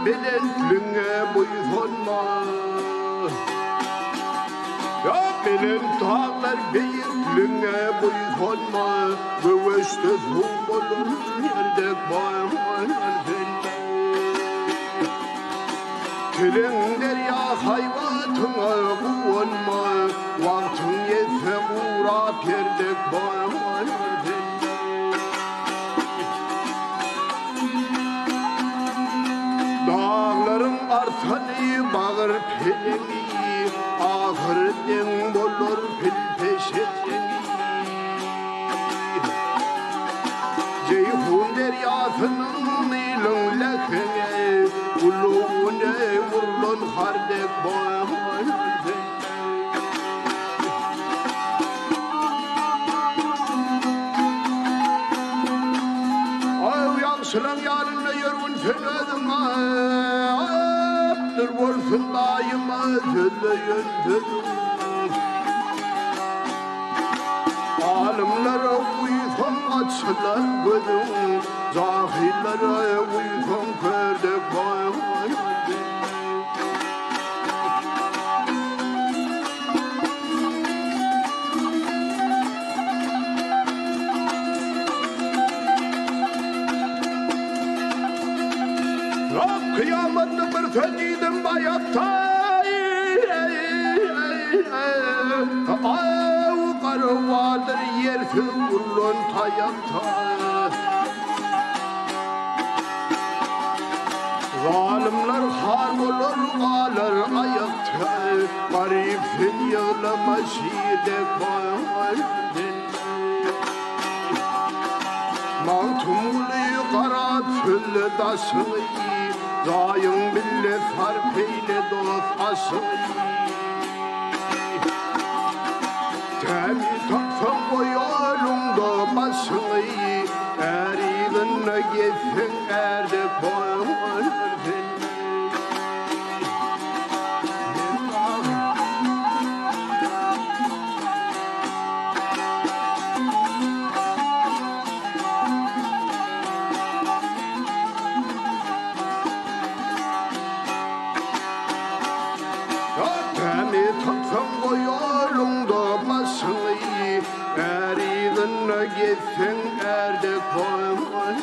belentlinge boyunma. Ya belen dağlar beyiklinge boyunma. Göveşte soğuk olur yerde bağırmalar bende. Tülün derya hayvatına buğunma. Vaktin yetse uğrap yerdek bağırmalar bende. Dağların artanı bağır peleni, ahırden bolur pil peşeteni. Ceyhun deryasının ilin lekene, uluğune vurlun hardek bağır. Ay yansılan yarınla yorgun söyledim dur olsun daima söyleyin dedim. Alimlere uygun açılar gözüm, cahillere uygun kördek bağır. Kıyametli bir fediydim bayakta. Av karı vardır yersiz vurulun tayakta. Zalimler har olur ağlar ayakta. Garipsin yığlama şiirdek bağır. Mantumluyu kara tüllü daşını dayın bille farpeyle dost aşığı. Temi taksan koyalımda başını, eriğinle geçsin erdek boyun. Taksan koyalımda başını, eriğinle geçsin erdek boyun.